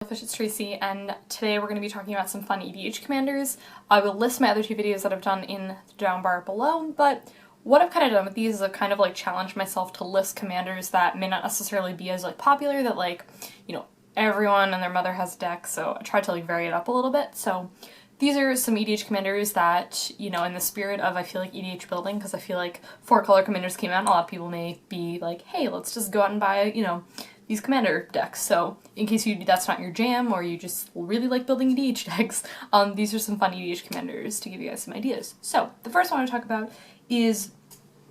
It's Tracy, and today we're going to be talking about some fun EDH commanders. I will list my other two videos that I've done in the down bar below, but what I've kind of done with these is I've kind of like challenged myself to list commanders that may not necessarily be as like popular, that like, you know, everyone and their mother has a deck, so I tried to like vary it up a little bit. So these are some EDH commanders that, you know, in the spirit of, I feel like, EDH building, because I feel like 4-color commanders came out and a lot of people may be like, hey, let's just go out and buy, you know, these commander decks. So in case that's not your jam or you just really like building EDH decks, these are some fun EDH commanders to give you guys some ideas. So the first one I want to talk about is,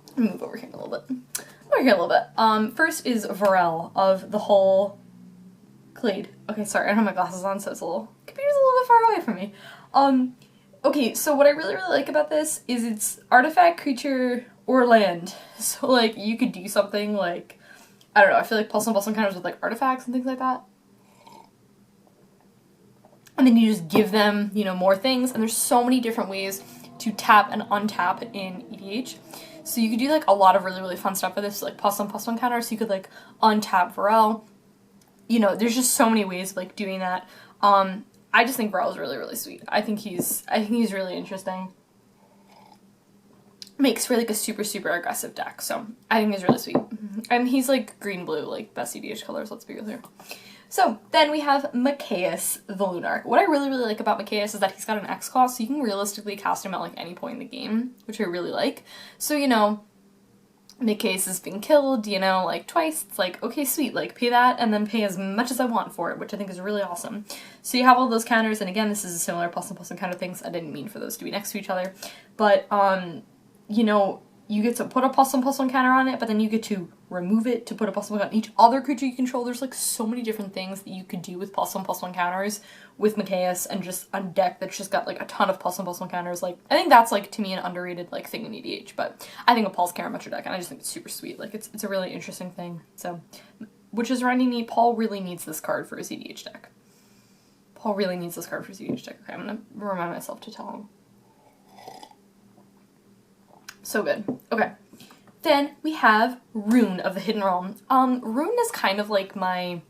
let me move over here a little bit. First is Vore of the whole Clade. Okay, sorry, I don't have my glasses on, so computer's a little bit far away from me. Okay, so what I really like about this is it's artifact, creature, or land. So like you could do something like, I don't know, I feel like plus one counters with like artifacts and things like that. And then you just give them, you know, more things, and there's so many different ways to tap and untap in EDH. So you could do like a lot of really fun stuff with this, like plus one counters, so you could like untap Vore. You know, there's just so many ways of like doing that. I just think Vore is really sweet. I think he's really interesting. Makes for like a super aggressive deck, so I think he's really sweet. And he's like green-blue, like best EDH colors, let's be real here. So then we have Mikeaus the Lunarch. What I really like about Mikeaus is that he's got an X cost, so you can realistically cast him at like any point in the game, which I really like. So, you know, Mikeaus has been killed, you know, like twice. It's like, okay, sweet, like pay that and then pay as much as I want for it, which I think is really awesome. So you have all those counters, and again, this is a similar plus one counter things. I didn't mean for those to be next to each other, but you know, you get to put a plus one counter on it, but then you get to remove it to put a plus one on each other creature you control. There's like so many different things that you could do with plus one counters with Mikeaus, and just a deck that's just got like a ton of plus one counters. Like, I think that's like, to me, an underrated like thing in EDH, but I think a Paul's Keranos deck, and I just think it's super sweet. Like, it's a really interesting thing. So, which is reminding me, Paul really needs this card for his EDH deck. Okay, I'm gonna remind myself to tell him. So good. Okay. Then we have Rune of the Hidden Realm. Rune is kind of like one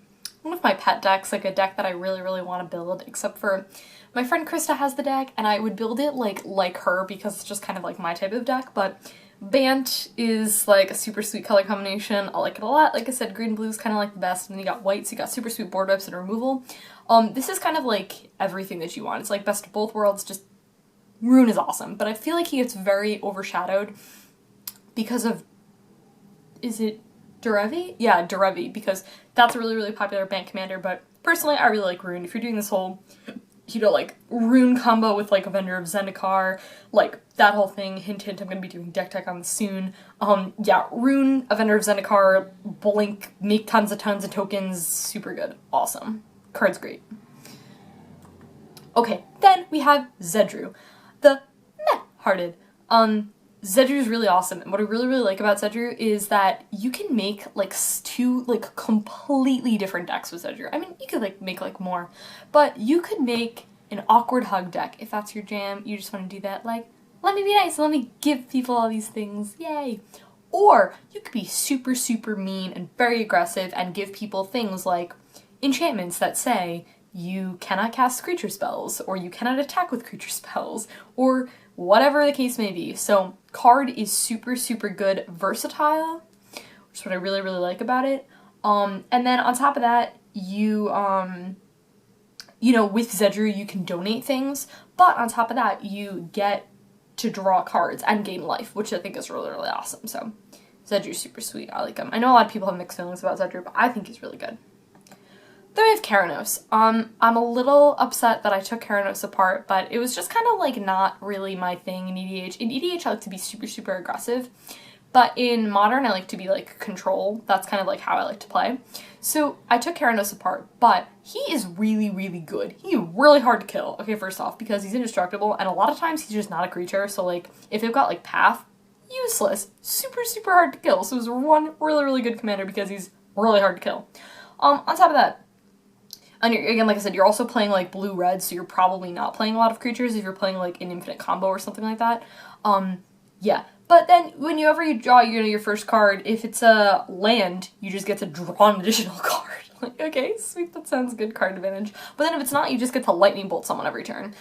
of my pet decks, like a deck that I really want to build, except for my friend Krista has the deck, and I would build it like her because it's just kind of like my type of deck, but Bant is like a super sweet color combination. I like it a lot. Like I said, green blue is kind of like the best, and then you got white, so you got super sweet board wipes and removal. This is kind of like everything that you want. It's like best of both worlds. Just Rune is awesome, but I feel like he gets very overshadowed because of, is it Derevi? Yeah, Derevi, because that's a really popular bank commander, but personally I really like Rune. If you're doing this whole, you know, like Rune combo with like a Vendor of Zendikar, like that whole thing, hint I'm gonna be doing deck on this soon. Yeah, Rune, a Vendor of Zendikar, blink, make tons of tokens, super good, awesome. Card's great. Okay, then we have Zedruu the Greathearted. Zedruu is really awesome, and what I really like about Zedruu is that you can make like two like completely different decks with Zedruu. I mean, you could like make like more, but you could make an awkward hug deck if that's your jam. You just want to do that, like, let me be nice, let me give people all these things, yay. Or you could be super mean and very aggressive and give people things like enchantments that say you cannot cast creature spells, or you cannot attack with creature spells, or whatever the case may be. So card is super good, versatile, which is what I really like about it. And then on top of that, you know, with Zedruu you can donate things, but on top of that you get to draw cards and gain life, which I think is really awesome. So Zedruu's super sweet. I like him. I know a lot of people have mixed feelings about Zedruu, but I think he's really good. Then we have Keranos. I'm a little upset that I took Keranos apart, but it was just kind of like not really my thing in EDH. In EDH I like to be super aggressive, but in Modern I like to be like control. That's kind of like how I like to play. So I took Keranos apart, but he is really good. He's really hard to kill. Okay, first off, because he's indestructible, and a lot of times he's just not a creature, so like if they've got like Path, useless. Super hard to kill. So it's one really good commander because he's really hard to kill. On top of that, and again, like I said, you're also playing like blue-red, so you're probably not playing a lot of creatures if you're playing like an infinite combo or something like that. Yeah. But then whenever you draw, you know, your first card, if it's a land, you just get to draw an additional card. Like, okay, sweet, that sounds good, card advantage. But then if it's not, you just get to lightning bolt someone every turn.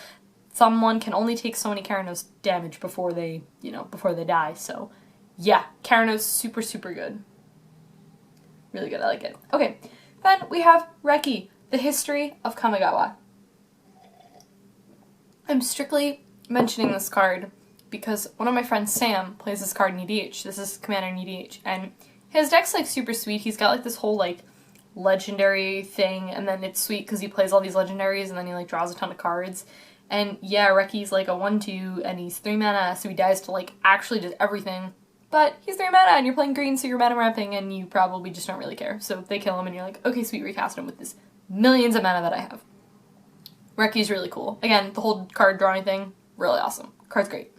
Someone can only take so many Keranos damage before they, before they die, so yeah, Keranos, super, super good. Really good, I like it. Okay, then we have Reki, the history of Kamigawa. I'm strictly mentioning this card because one of my friends, Sam, plays this card in EDH. This is Commander in EDH, and his deck's like super sweet. He's got like this whole like legendary thing, and then it's sweet because he plays all these legendaries and then he like draws a ton of cards. And yeah, Reki's like a 1/2 and he's 3 mana, so he dies to like actually just everything. But he's 3 mana and you're playing green, so you're mana ramping and you probably just don't really care. So they kill him and you're like, okay, sweet, recast him with this millions of mana that I have. Reki's really cool. Again, the whole card drawing thing, really awesome. Card's great.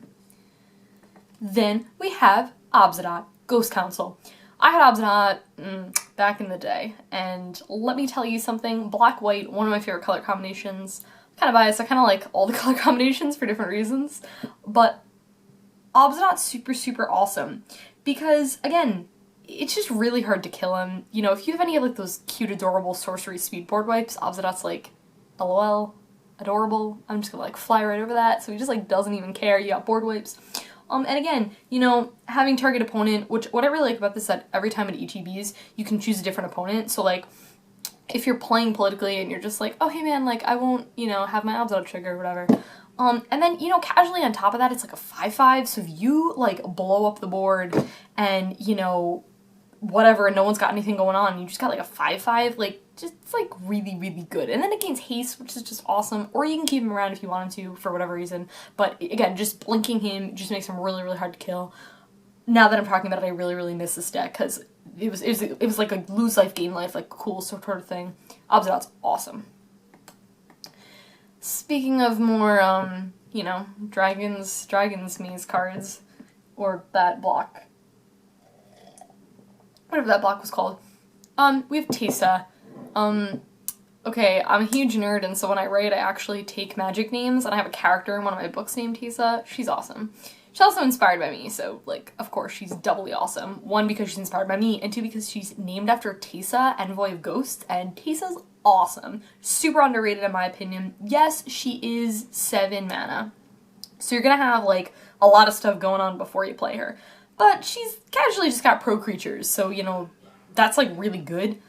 Then we have Obzedat, Ghost Council. I had Obzedat back in the day, and let me tell you something, black-white, one of my favorite color combinations. I'm kind of biased, I kind of like all the color combinations for different reasons, but Obzedat's super, super awesome, because, again, it's just really hard to kill him. You know, if you have any of like those cute, adorable sorcery speed board wipes, Obzedat's like, LOL, adorable, I'm just gonna like fly right over that, so he just like doesn't even care, you got board wipes. And again, you know, having target opponent, which what I really like about this set, every time at ETBs, you can choose a different opponent, so like, if you're playing politically and you're just like, oh hey man, like I won't, you know, have my Obzedat trigger or whatever, and then, you know, casually on top of that, it's like a 5/5, so if you like blow up the board and, you know, whatever, and no one's got anything going on, you just got like a 5/5, like, just like really, really good. And then it gains haste, which is just awesome, or you can keep him around if you wanted to, for whatever reason, but again, just blinking him just makes him really, really hard to kill. Now that I'm talking about it, I really, really miss this deck, because it was like a lose life, gain life, like cool sort of thing. Obzedat's awesome. Speaking of more, you know, Dragons Maze cards, or that block, whatever that block was called, we have Tisa. Okay, I'm a huge nerd, and so when I write, I actually take magic names, and I have a character in one of my books named Tisa. She's awesome. She's also inspired by me, so, like, of course, she's doubly awesome. 1, because she's inspired by me, and 2, because she's named after Teysa, Envoy of Ghosts, and Teysa's awesome. Super underrated, in my opinion. Yes, she is 7 mana, so you're gonna have, like, a lot of stuff going on before you play her. But she's casually just got pro creatures, so, you know, that's, like, really good.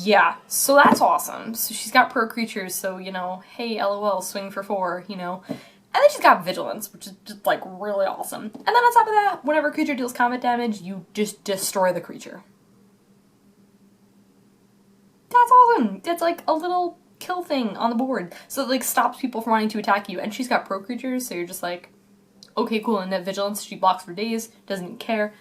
Yeah, so that's awesome. So she's got pro creatures, so, you know, hey, LOL, swing for 4, you know. And then she's got Vigilance, which is just, like, really awesome. And then on top of that, whenever a creature deals combat damage, you just destroy the creature. That's awesome! It's like a little kill thing on the board. So it, like, stops people from wanting to attack you. And she's got pro creatures, so you're just like, okay, cool. And that Vigilance, she blocks for days, doesn't even care.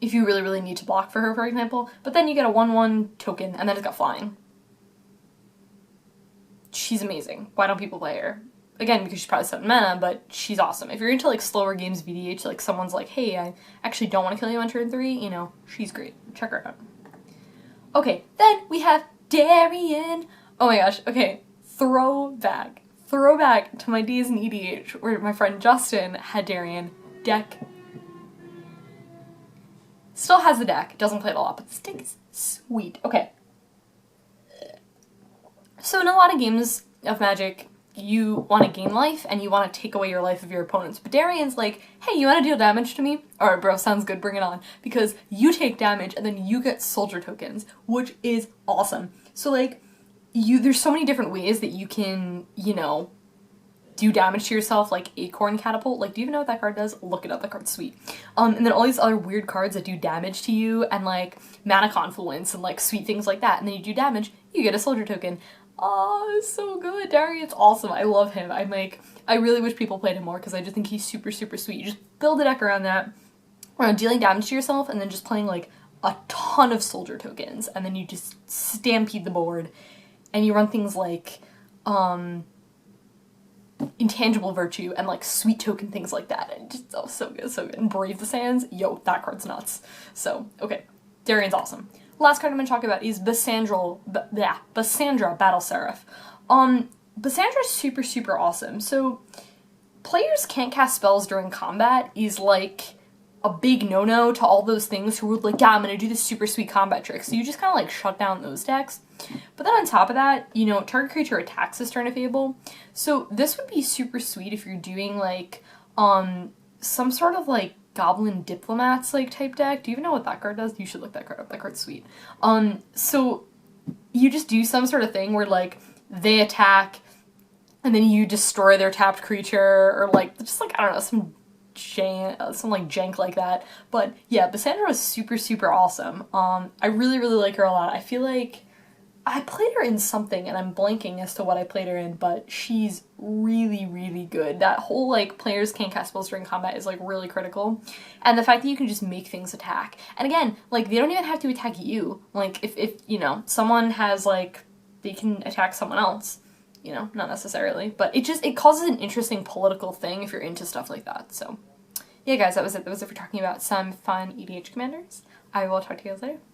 If you really, really need to block for her, for example. But then you get a 1/1 token, and then it's got flying. She's amazing. Why don't people play her? Again, because she's probably 7 mana, but she's awesome. If you're into, like, slower games VDH, like, someone's like, hey, I actually don't want to kill you on turn 3, you know, she's great. Check her out. Okay, then we have Darien. Oh my gosh, okay. Throwback to my days in EDH, where my friend Justin had Darien. Deck. Still has the deck, doesn't play it a lot, but this deck is sweet. Okay. So in a lot of games of Magic, you want to gain life, and you want to take away your life of your opponents. But Darien's like, hey, you want to deal damage to me? Alright, bro, sounds good, bring it on. Because you take damage, and then you get soldier tokens, which is awesome. So, like, there's so many different ways that you can, you know, do damage to yourself, like Acorn Catapult. Like, do you even know what that card does? Look it up, that card's sweet. And then all these other weird cards that do damage to you, and, like, Mana Confluence, and, like, sweet things like that. And then you do damage, you get a soldier token. Oh, it's so good. Darien's awesome. I love him. I really wish people played him more, because I just think he's super, super sweet. You just build a deck around that, around dealing damage to yourself, and then just playing, like, a ton of soldier tokens, and then you just stampede the board, and you run things like, Intangible Virtue, and, like, sweet token things like that, and just, oh, so good, so good. And Brave the Sands, yo, that card's nuts. So, okay. Darien's awesome. Last card I'm going to talk about is Basandra Battle Seraph. Basandra's super, super awesome. So, players can't cast spells during combat is like a big no-no to all those things who were like, yeah, I'm gonna do this super sweet combat trick. So you just kind of like shut down those decks. But then on top of that, you know, target creature attacks this turn if able. So this would be super sweet if you're doing like some sort of like Goblin Diplomats like type deck. Do you even know what that card does? You should look that card up. That card's sweet. So you just do some sort of thing where like they attack and then you destroy their tapped creature, or like just like, I don't know, some like jank like that. But yeah, Basandra is super, super awesome. I really, really like her a lot. I feel like I played her in something and I'm blanking as to what I played her in, but she's really, really good. That whole like players can't cast spells during combat is like really critical. And the fact that you can just make things attack. And again, like they don't even have to attack you. Like if you know, someone has like, they can attack someone else, you know, not necessarily, but it causes an interesting political thing if you're into stuff like that. So yeah, guys, that was it. That was it for talking about some fun EDH commanders. I will talk to you guys later.